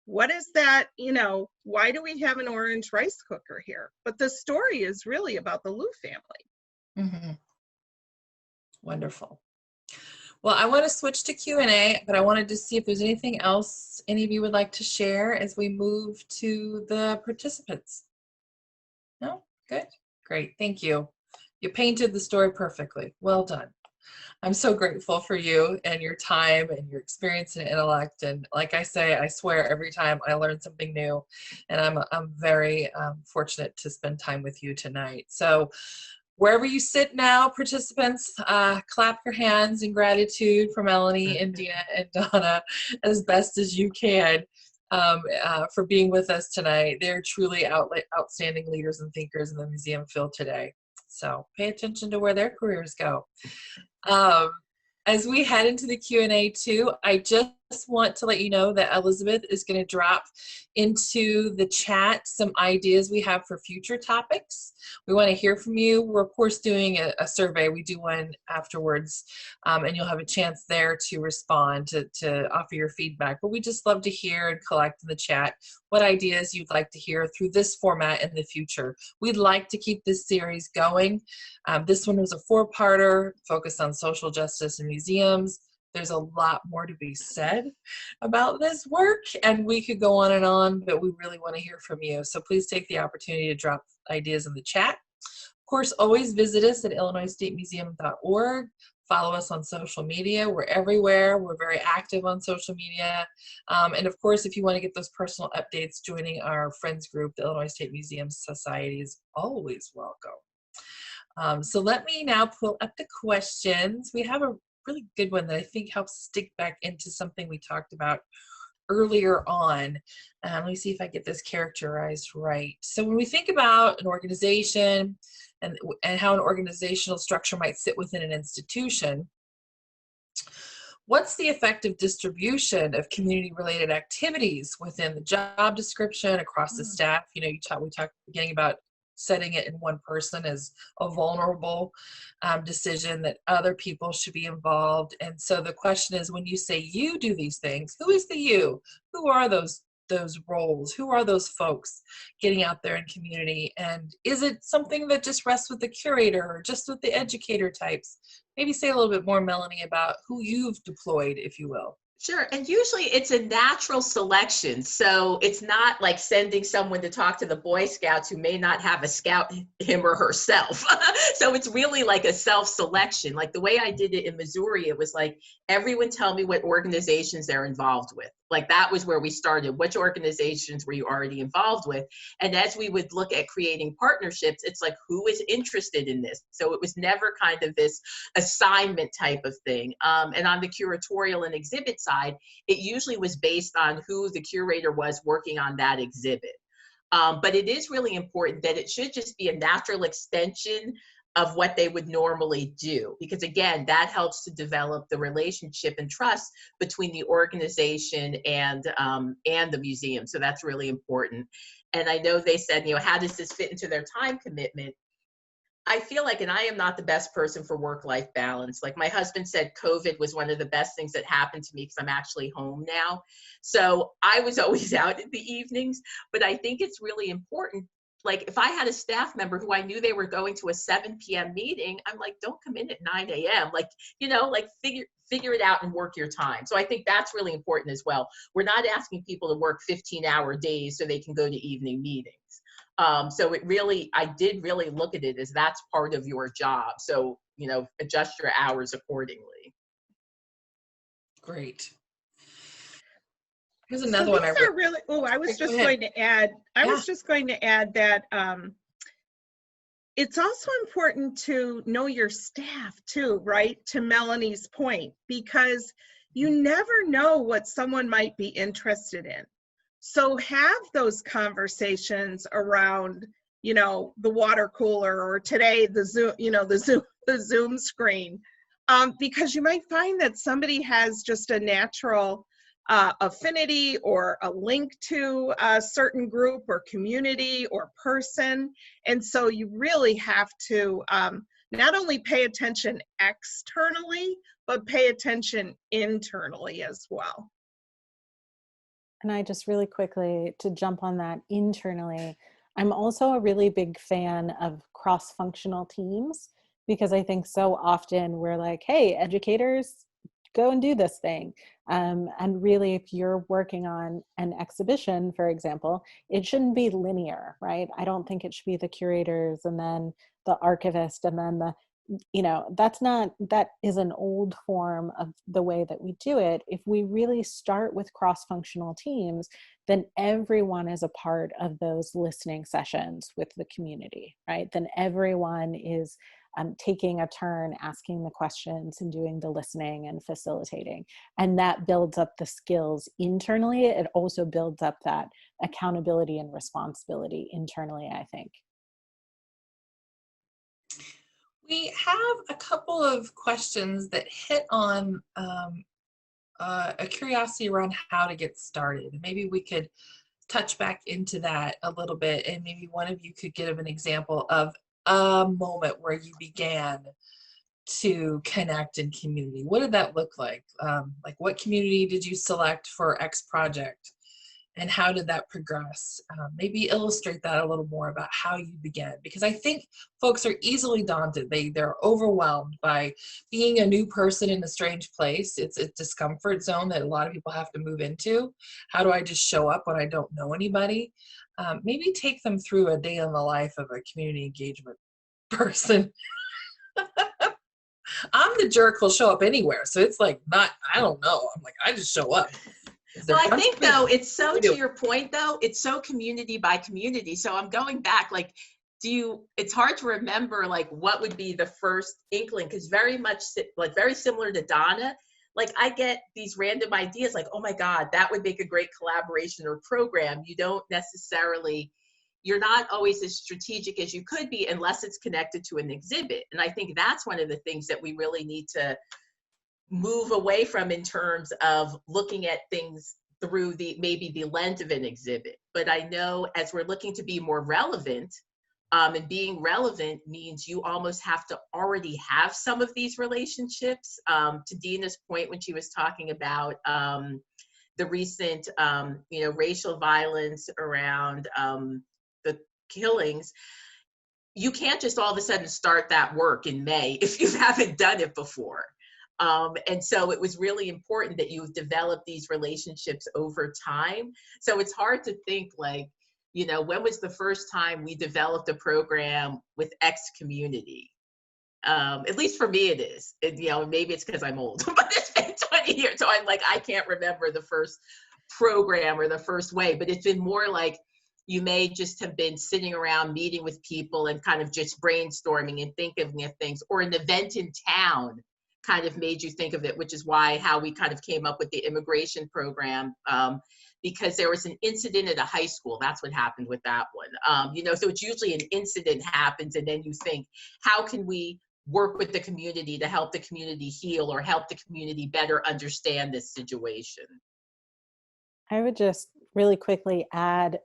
what is that? You know, why do we have an orange rice cooker here? But the story is really about the Liu family. Mm-hmm. Wonderful. Well, I want to switch to Q&A, but I wanted to see if there's anything else any of you would like to share as we move to the participants. No? Good. Great. Thank you. You painted the story perfectly. Well done. I'm so grateful for you and your time and your experience and intellect. And like I say, I swear every time I learn something new, and I'm very fortunate to spend time with you tonight. So wherever you sit now, participants, clap your hands in gratitude for Melanie and Dina and Donna as best as you can for being with us tonight. They're truly outstanding leaders and thinkers in the museum field today. So pay attention to where their careers go. As we head into the Q&A too, I just want to let you know that Elizabeth is going to drop into the chat some ideas we have for future topics. We want to hear from you. We're of course doing a survey. We do one afterwards, and you'll have a chance there to respond, to offer your feedback. But we just love to hear and collect in the chat what ideas you'd like to hear through this format in the future. We'd like to keep this series going. This one was a 4-parter focused on social justice and museums. There's a lot more to be said about this work, and we could go on, but we really want to hear from you. So please take the opportunity to drop ideas in the chat. Of course, always visit us at illinoisstatemuseum.org. Follow us on social media. We're everywhere. We're very active on social media. And of course, if you want to get those personal updates, joining our friends group, the Illinois State Museum Society, is always welcome. So let me now pull up the questions. We have a really good one that I think helps stick back into something we talked about earlier on. Let me see if I get this characterized right. So when we think about an organization and how an organizational structure might sit within an institution, what's the effective distribution of community-related activities within the job description, across the staff? You know, we talked at the beginning about setting it in one person as a vulnerable decision that other people should be involved. And so the question is, when you say you do these things, who is the you? Who are those roles? Who are those folks getting out there in community? And is it something that just rests with the curator or just with the educator types? Maybe say a little bit more, Melanie, about who you've deployed, if you will. Sure, and usually it's a natural selection. So it's not like sending someone to talk to the Boy Scouts who may not have a scout him or herself. So it's really like a self-selection. Like the way I did it in Missouri, it was like, everyone tell me what organizations they're involved with. Like that was where we started. Which organizations were you already involved with? And as we would look at creating partnerships, it's like, who is interested in this? So it was never kind of this assignment type of thing. And on the curatorial and exhibit side, it usually was based on who the curator was working on that exhibit. But it is really important that it should just be a natural extension of what they would normally do, because again, that helps to develop the relationship and trust between the organization and the museum. So that's really important. And I know they said, you know, how does this fit into their time commitment? I feel like, and I am not the best person for work-life balance. Like my husband said, COVID was one of the best things that happened to me because I'm actually home now. So I was always out in the evenings, but I think it's really important. Like if I had a staff member who I knew they were going to a 7 p.m. meeting, I'm like, don't come in at 9 a.m. Like, you know, like figure it out and work your time. So I think that's really important as well. We're not asking people to work 15-hour days so they can go to evening meetings. So I did really look at it as that's part of your job. So, you know, adjust your hours accordingly. Great. Here's another one. I was just going to add that it's also important to know your staff too, right? To Melanie's point, because you never know what someone might be interested in. So have those conversations around, you know, the water cooler, or today the Zoom, you know, the Zoom screen. because you might find that somebody has just a natural affinity or a link to a certain group or community or person. And so you really have to not only pay attention externally, but pay attention internally as well. And I just really quickly, to jump on that internally, I'm also a really big fan of cross-functional teams, because I think so often we're like, hey, educators, go and do this thing. And really, if you're working on an exhibition, for example, it shouldn't be linear, right? I don't think it should be the curators and then the archivist and then the, that is an old form of the way that we do it. If we really start with cross-functional teams, then everyone is a part of those listening sessions with the community, right? Then everyone is taking a turn, asking the questions and doing the listening and facilitating. And that builds up the skills internally. It also builds up that accountability and responsibility internally, I think. We have a couple of questions that hit on a curiosity around how to get started. Maybe we could touch back into that a little bit, and maybe one of you could give an example of a moment where you began to connect in community. What did that look like? Like, what community did you select for X project? And how did that progress? Maybe illustrate that a little more about how you began, because I think folks are easily daunted. They're overwhelmed by being a new person in a strange place. It's a discomfort zone that a lot of people have to move into. How do I just show up when I don't know anybody? Maybe take them through a day in the life of a community engagement person. I'm the jerk who'll show up anywhere. So it's like, not, I don't know. I'm like, I just show up. Well, I think though, it's so, to your point though, it's so community by community. So I'm going back, like, it's hard to remember like what would be the first inkling, because very much like very similar to Donna, like I get these random ideas like, oh my God, that would make a great collaboration or program. You don't necessarily, you're not always as strategic as you could be unless it's connected to an exhibit. And I think that's one of the things that we really need to move away from in terms of looking at things through maybe the lens of an exhibit. But I know as we're looking to be more relevant, and being relevant means you almost have to already have some of these relationships. To Dina's point when she was talking about the recent racial violence around the killings, you can't just all of a sudden start that work in May if you haven't done it before. And so it was really important that you've developed these relationships over time. So it's hard to think like, when was the first time we developed a program with X community? At least for me it is. Maybe it's because I'm old, but it's been 20 years. So I'm like, I can't remember the first program or the first way, but it's been more like you may just have been sitting around meeting with people and kind of just brainstorming and thinking of things, or an event in town kind of made you think of it, which is how we kind of came up with the immigration program, because there was an incident at a high school. That's what happened with that one. So it's usually an incident happens and then you think, how can we work with the community to help the community heal or help the community better understand this situation? I would just really quickly add,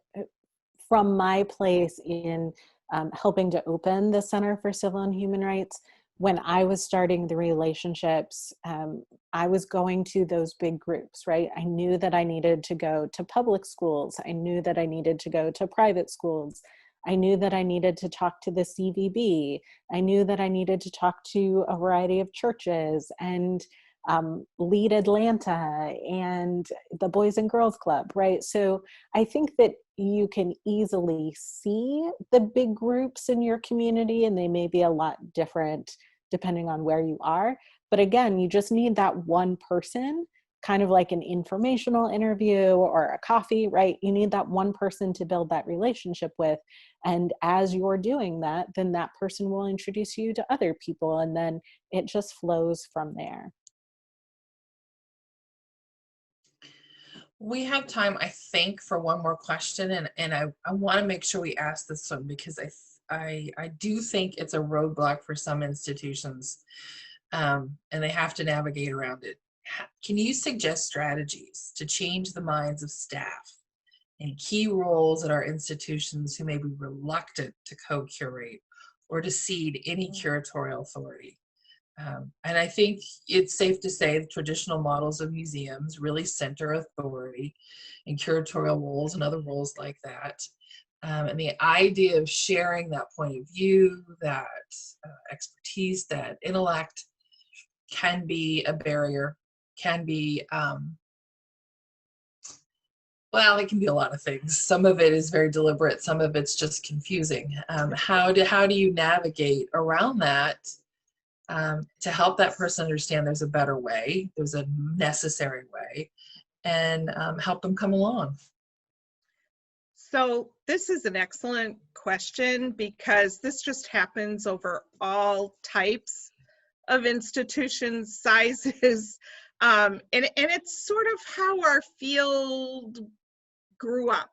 from my place in helping to open the Center for Civil and Human Rights, when I was starting the relationships, I was going to those big groups, right? I knew that I needed to go to public schools. I knew that I needed to go to private schools. I knew that I needed to talk to the CVB. I knew that I needed to talk to a variety of churches and Lead Atlanta and the Boys and Girls Club, right? So I think that you can easily see the big groups in your community, and they may be a lot different depending on where you are. But again, you just need that one person, kind of like an informational interview or a coffee, right? You need that one person to build that relationship with. And as you're doing that, then that person will introduce you to other people, and then it just flows from there. We have time, I think, for one more question, and I want to make sure we ask this one because I do think it's a roadblock for some institutions. and they have to navigate around it. Can you suggest strategies to change the minds of staff in key roles at our institutions who may be reluctant to co-curate or to cede any curatorial authority? And I think it's safe to say the traditional models of museums really center authority in curatorial roles and other roles like that. And the idea of sharing that point of view, that expertise, that intellect can be a barrier, can be, well, it can be a lot of things. Some of it is very deliberate, some of it's just confusing. How do you navigate around that to help that person understand there's a better way, there's a necessary way, and help them come along? So this is an excellent question, because this just happens over all types of institutions, sizes, and it's sort of how our field grew up,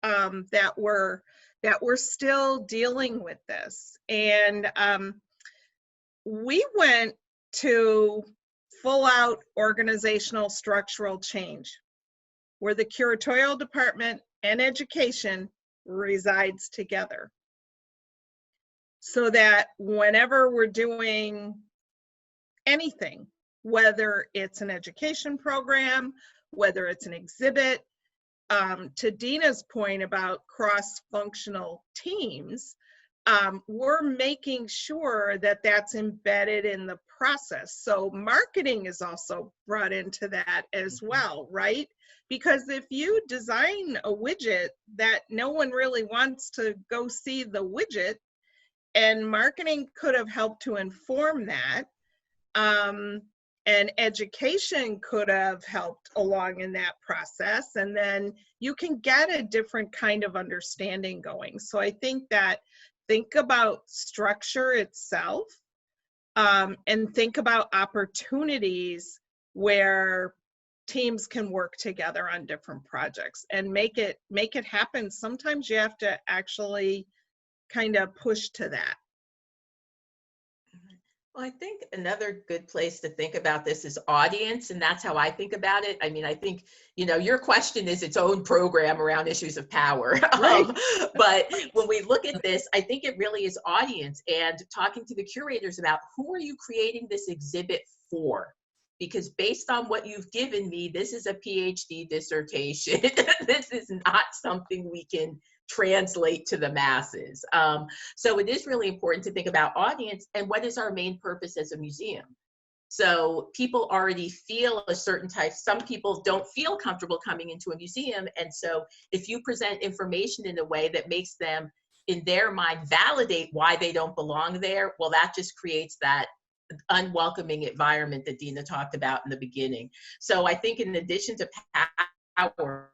that we're still dealing with this. And we went to full out organizational structural change, where the curatorial department and education resides together, so that whenever we're doing anything, whether it's an education program, whether it's an exhibit, to Dina's point about cross-functional teams, we're making sure that that's embedded in the process. So marketing is also brought into that as well, right? Because if you design a widget that no one really wants to go see the widget, and marketing could have helped to inform that, and education could have helped along in that process, and then you can get a different kind of understanding going. So I think about structure itself, and think about opportunities where teams can work together on different projects and make it happen. Sometimes you have to actually kind of push to that. Well, I think another good place to think about this is audience, and that's how I think about it. I mean, I think, your question is its own program around issues of power. Right. But when we look at this, I think it really is audience, and talking to the curators about who are you creating this exhibit for? Because based on what you've given me, this is a PhD dissertation. This is not something we can translate to the masses. So it is really important to think about audience and what is our main purpose as a museum. So people already feel a certain type. Some people don't feel comfortable coming into a museum. And so if you present information in a way that makes them, in their mind, validate why they don't belong there, well, that just creates that unwelcoming environment that Dina talked about in the beginning. So I think in addition to power,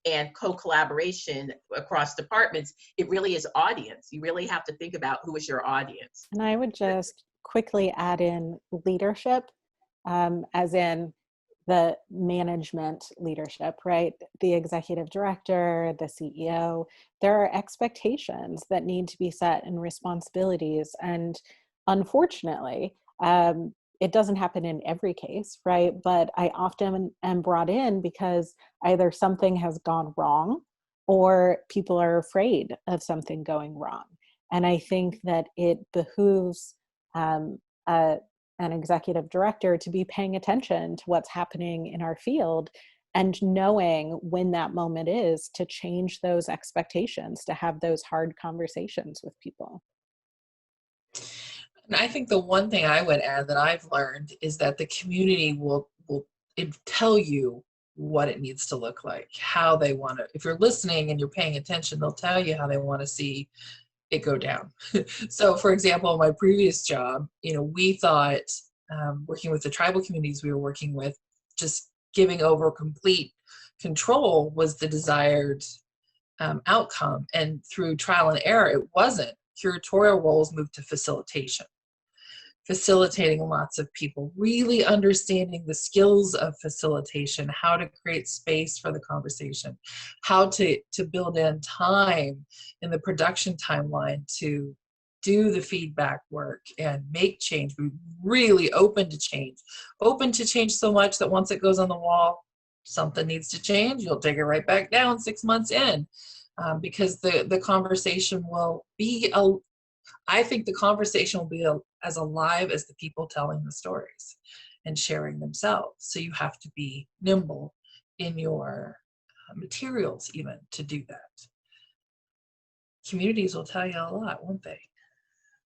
and co-collaboration across departments, it really is audience. You really have to think about who is your audience. And I would just quickly add in leadership, as in the management leadership, right? The executive director, the CEO, there are expectations that need to be set and responsibilities. And unfortunately, it doesn't happen in every case, right? But I often am brought in because either something has gone wrong or people are afraid of something going wrong. And I think that it behooves an executive director to be paying attention to what's happening in our field and knowing when that moment is to change those expectations, to have those hard conversations with people. And I think the one thing I would add that I've learned is that the community will tell you what it needs to look like, how they want to. If you're listening and you're paying attention, they'll tell you how they want to see it go down. So, for example, my previous job, we thought, working with the tribal communities we were working with, just giving over complete control was the desired outcome. And through trial and error, it wasn't. Curatorial roles moved to facilitating lots of people, really understanding the skills of facilitation, how to create space for the conversation, how to build in time in the production timeline to do the feedback work and make change. We're really open to change so much that once it goes on the wall, something needs to change, you'll take it right back down 6 months in, because the conversation will be, I think the conversation will be as alive as the people telling the stories and sharing themselves. So you have to be nimble in your materials even to do that. Communities will tell you a lot, won't they?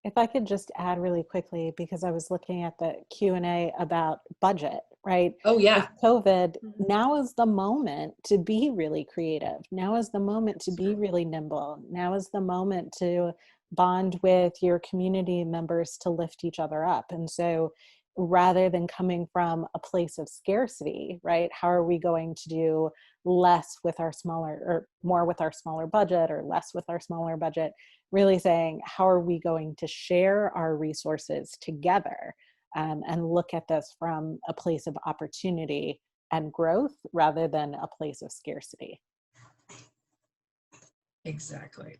If I could just add really quickly, because I was looking at the Q&A about budget, right? Oh yeah. With COVID, now is the moment to be really creative. Now is the moment to be really nimble. Now is the moment to bond with your community members to lift each other up. And so rather than coming from a place of scarcity, right? How are we going to do less with our smaller, or more with our smaller budget, or less with our smaller budget? Really saying, how are we going to share our resources together, and look at this from a place of opportunity and growth rather than a place of scarcity. Exactly.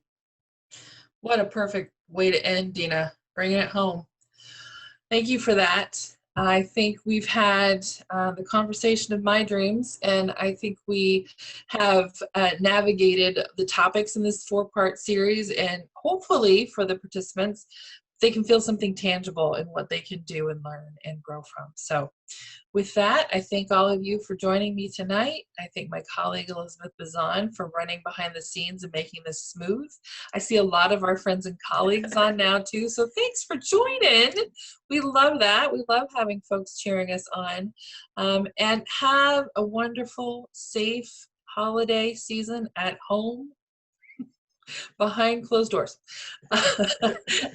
What a perfect way to end, Dina, bringing it home. Thank you for that. I think we've had the conversation of my dreams, and I think we have navigated the topics in this 4-part series, and hopefully for the participants, they can feel something tangible in what they can do and learn and grow from. So with that, I thank all of you for joining me tonight. I thank my colleague Elizabeth Bazan for running behind the scenes and making this smooth. I see a lot of our friends and colleagues on now too, so thanks for joining. We love that. We love having folks cheering us on. And have a wonderful, safe holiday season at home, behind closed doors.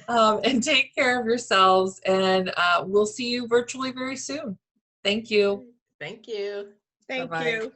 And take care of yourselves, and we'll see you virtually very soon. Thank you. Thank you. Thank Bye-bye. you.